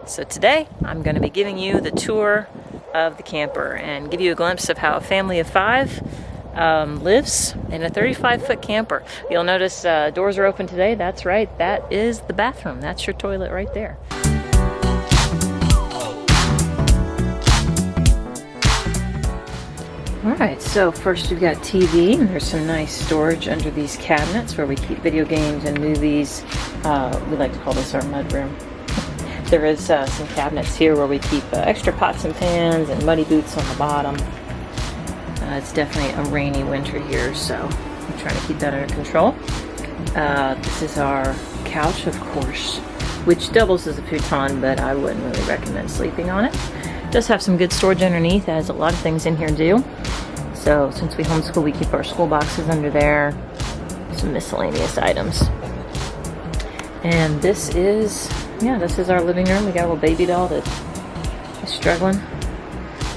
So today I'm going to be giving you the tour of the camper and give you a glimpse of how a family of 5 lives in a 35-foot camper. You'll notice doors are open today. That's right, that is the bathroom. That's your toilet right there. Alright, so first we've got TV, and there's some nice storage under these cabinets where we keep video games and movies. We like to call this our mud room. There is some cabinets here where we keep extra pots and pans and muddy boots on the bottom. It's definitely a rainy winter here, so I'm trying to keep that under control. This is our couch, of course, which doubles as a futon, but I wouldn't really recommend sleeping on it. It does have some good storage underneath. It has a lot of things in here to do. So since we homeschool, we keep our school boxes under there, some miscellaneous items. And this is our living room. We got a little baby doll that is struggling.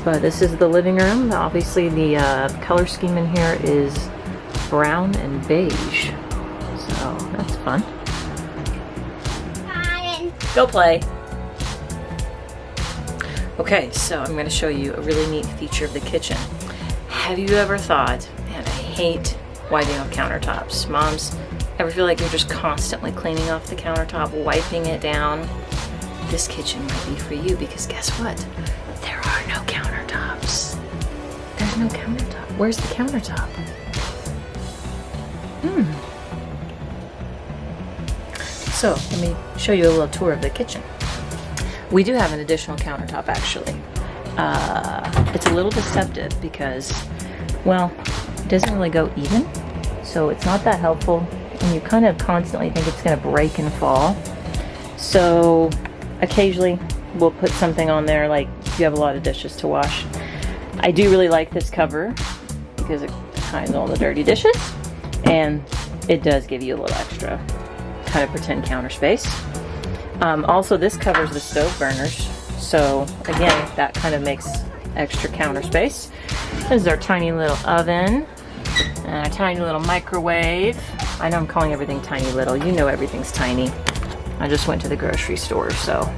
But this is the living room. Obviously the color scheme in here is brown and beige. So that's fun. Fine. Go play. Okay, so I'm going to show you a really neat feature of the kitchen. Have you ever thought, man, I hate wiping off countertops. Moms, ever feel like you're just constantly cleaning off the countertop, wiping it down? This kitchen might be for you, because guess what? There are no countertops. There's no countertop. Where's the countertop? So let me show you a little tour of the kitchen. We do have an additional countertop, actually. It's a little deceptive because, well, it doesn't really go even, so it's not that helpful, and you kind of constantly think it's going to break and fall. So occasionally we'll put something on there, like if you have a lot of dishes to wash. I do really like this cover because it hides all the dirty dishes, and it does give you a little extra kind of pretend counter space. Also, this covers the stove burners, so again, that kind of makes extra counter space. This is our tiny little oven and a tiny little microwave. I know I'm calling everything tiny little. You know everything's tiny. I just went to the grocery store, so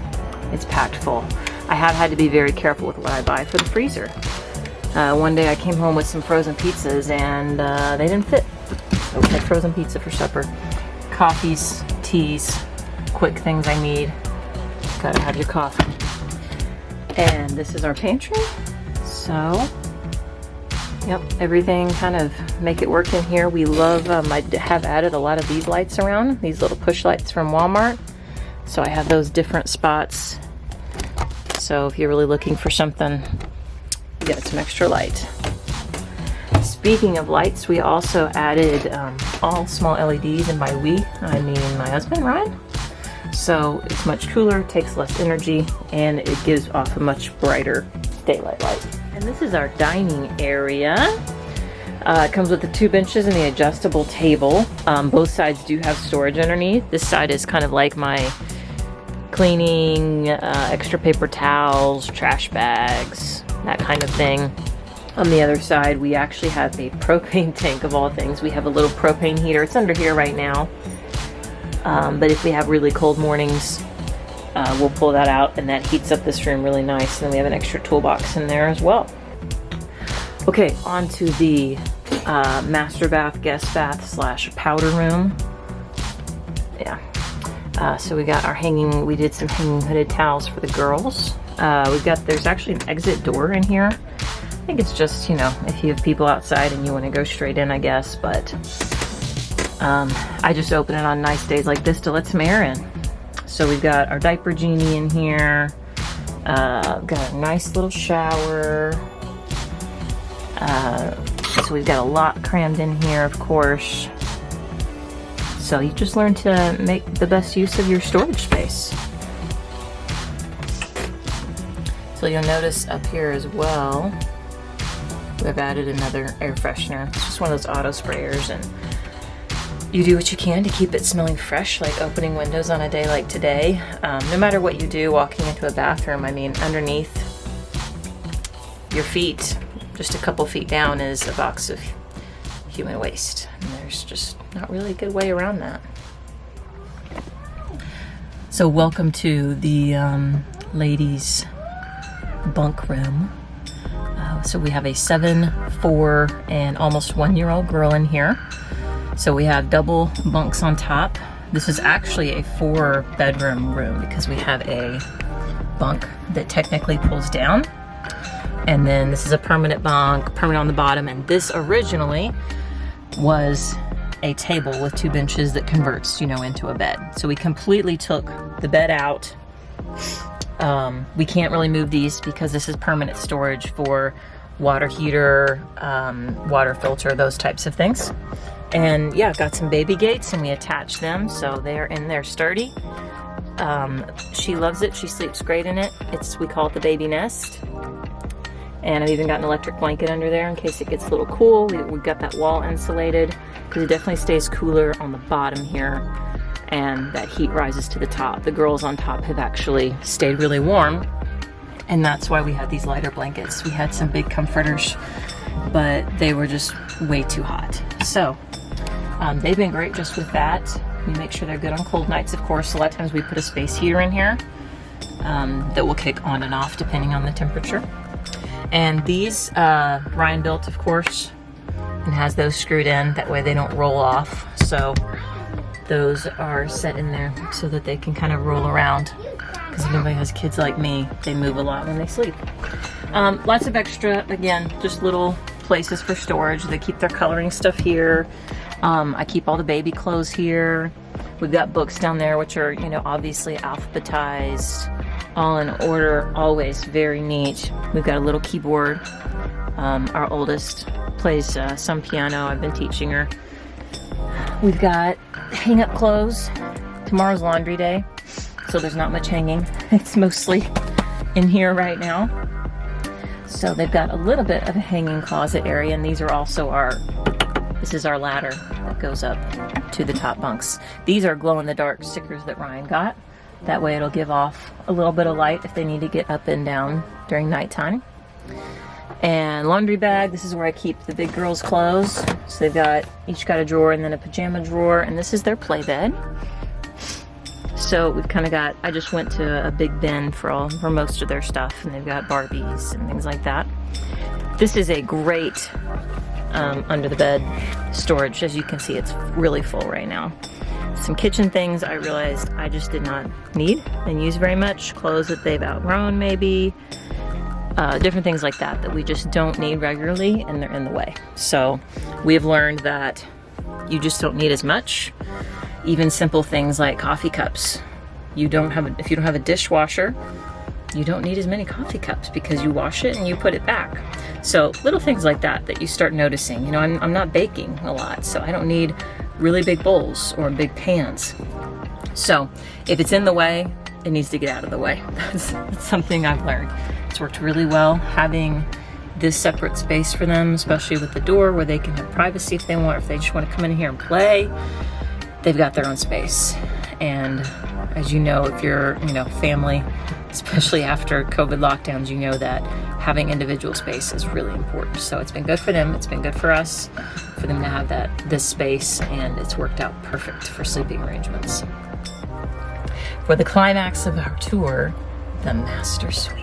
it's packed full. I have had to be very careful with what I buy for the freezer. One day I came home with some frozen pizzas and they didn't fit. So we had frozen pizza for supper. Coffees, teas, quick things I need. Gotta have your coffee. And this is our pantry. So, yep, everything kind of make it work in here. We love, I have added a lot of these lights around, these little push lights from Walmart. So I have those different spots. So if you're really looking for something, you get some extra light. Speaking of lights, we also added all small LEDs, and by we, I mean my husband, Ryan. So it's much cooler, takes less energy, and it gives off a much brighter daylight light. And this is our dining area. It comes with the 2 benches and the adjustable table. Both sides do have storage underneath. This side is kind of like my cleaning, extra paper towels, trash bags, that kind of thing. On the other side, we actually have a propane tank, of all things. We have a little propane heater. It's under here right now. But if we have really cold mornings, we'll pull that out, and that heats up this room really nice. And then we have an extra toolbox in there as well. Okay, on to the master bath, guest bath / powder room. Yeah. So we got our hanging, we did some hanging hooded towels for the girls. There's actually an exit door in here. I think it's just, you know, if you have people outside and you want to go straight in, I guess, but I just open it on nice days like this to let some air in. So we've got our diaper genie in here, got a nice little shower, so we've got a lot crammed in here, of course. So you just learn to make the best use of your storage space. So you'll notice up here as well, we've added another air freshener. It's just one of those auto sprayers, and you do what you can to keep it smelling fresh, like opening windows on a day like today. No matter what you do walking into a bathroom, I mean, underneath your feet, just a couple feet down, is a box of human waste. And there's just not really a good way around that. So welcome to the ladies' bunk room. So we have a 7, 4, and almost 1-year-old girl in here. So we have double bunks on top. This is actually a 4-bedroom room because we have a bunk that technically pulls down. And then this is a permanent bunk, permanent on the bottom. And this originally was a table with 2 benches that converts, you know, into a bed. So we completely took the bed out. We can't really move these because this is permanent storage for water heater, water filter, those types of things. And yeah, got some baby gates and we attached them so they're in there sturdy. She loves it. She sleeps great in it. We call it the baby nest. And I've even got an electric blanket under there in case it gets a little cool. We've got that wall insulated because it definitely stays cooler on the bottom here. And that heat rises to the top. The girls on top have actually stayed really warm. And that's why we had these lighter blankets. We had some big comforters, but they were just way too hot. So they've been great just with that. We make sure they're good on cold nights, of course. A lot of times we put a space heater in here that will kick on and off depending on the temperature. And these Ryan built, of course, and has those screwed in. That way they don't roll off. So those are set in there so that they can kind of roll around. Because if anybody has kids like me, they move a lot when they sleep. Lots of extra, again, just little places for storage. They keep their coloring stuff here. I keep all the baby clothes here. We've got books down there, which are, you know, obviously alphabetized, all in order, always very neat. We've got a little keyboard. Our oldest plays some piano. I've been teaching her. We've got hang-up clothes. Tomorrow's laundry day, so there's not much hanging. It's mostly in here right now. So they've got a little bit of a hanging closet area, and these are also this is our ladder that goes up to the top bunks. These are glow-in-the-dark stickers that Ryan got. That way it'll give off a little bit of light if they need to get up and down during nighttime. And laundry bag, this is where I keep the big girls' clothes. So they've each got a drawer and then a pajama drawer, and this is their play bed. So we've kind of got, I just went to a big bin for most of their stuff, and they've got Barbies and things like that. This is a great under the bed storage. As you can see, it's really full right now. Some kitchen things I realized I just did not need and use very much. Clothes that they've outgrown maybe. Different things like that we just don't need regularly and they're in the way. So we've learned that you just don't need as much. Even simple things like coffee cups. If you don't have a dishwasher, you don't need as many coffee cups because you wash it and you put it back. So little things like that you start noticing. You know, I'm not baking a lot, so I don't need really big bowls or big pans. So if it's in the way, it needs to get out of the way. That's something I've learned. It's worked really well having this separate space for them, especially with the door where they can have privacy if they want, or if they just want to come in here and play. They've got their own space. And as you know, if you're, family, especially after COVID lockdowns, you know that having individual space is really important. So it's been good for them, it's been good for us, for them to have this space, and it's worked out perfect for sleeping arrangements. For the climax of our tour, the master suite.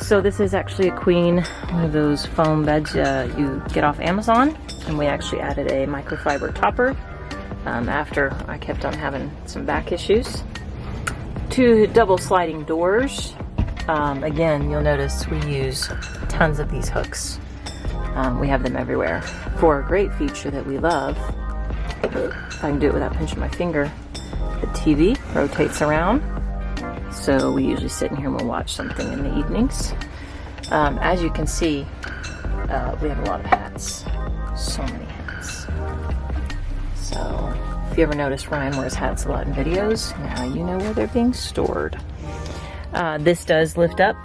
So this is actually a queen, one of those foam beds you get off Amazon, and we actually added a microfiber topper after I kept on having some back issues. 2 double sliding doors. Again, you'll notice we use tons of these hooks. We have them everywhere. For a great feature that we love, if I can do it without pinching my finger, the TV rotates around. So we usually sit in here and we'll watch something in the evenings. As you can see, we have a lot of hats. So many hats. So if you ever notice Ryan wears hats a lot in videos, now you know where they're being stored. This does lift up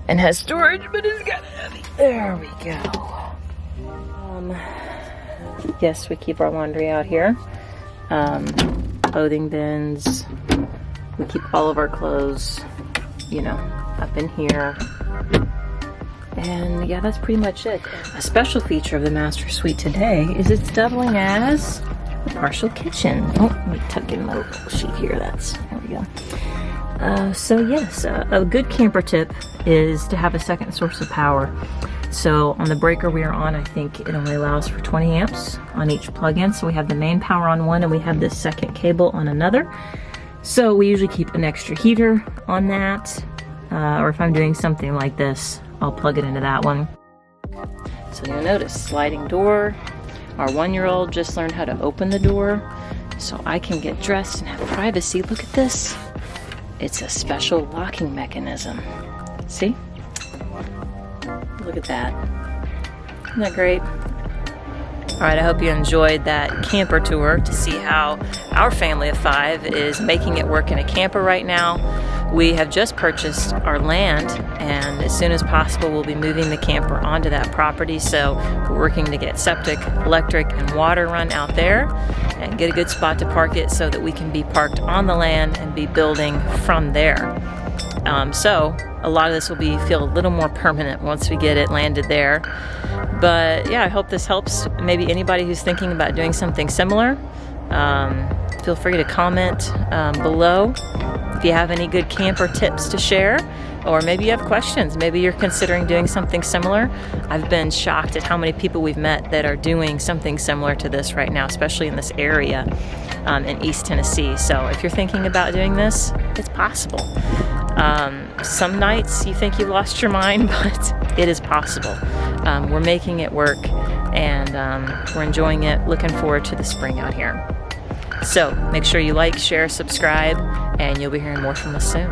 and has storage, but it's kind of heavy. There we go. Yes, we keep our laundry out here. Clothing bins. We keep all of our clothes, up in here. And yeah, that's pretty much it. A special feature of the master suite today is it's doubling as partial kitchen. Oh, let me tuck in my little sheet here. There we go. So yes, a good camper tip is to have a second source of power. So on the breaker we are on, I think it only allows for 20 amps on each plug-in. So we have the main power on one and we have this second cable on another. So we usually keep an extra heater on that. Or if I'm doing something like this, I'll plug it into that one. So you'll notice sliding door. Our 1-year-old just learned how to open the door so I can get dressed and have privacy. Look at this. It's a special locking mechanism. See? Look at that. Isn't that great? All right, I hope you enjoyed that camper tour to see how our family of 5 is making it work in a camper right now. We have just purchased our land, and as soon as possible we'll be moving the camper onto that property. So we're working to get septic, electric, and water run out there and get a good spot to park it so that we can be parked on the land and be building from there. So a lot of this will feel a little more permanent once we get it landed there. But yeah, I hope this helps maybe anybody who's thinking about doing something similar. Feel free to comment below if you have any good camper tips to share, or maybe you have questions. Maybe you're considering doing something similar. I've been shocked at how many people we've met that are doing something similar to this right now, especially in this area in East Tennessee. So if you're thinking about doing this, it's possible. Some nights you think you lost your mind, but it is possible. We're making it work, and we're enjoying it. Looking forward to the spring out here. So make sure you like, share, subscribe, and you'll be hearing more from us soon.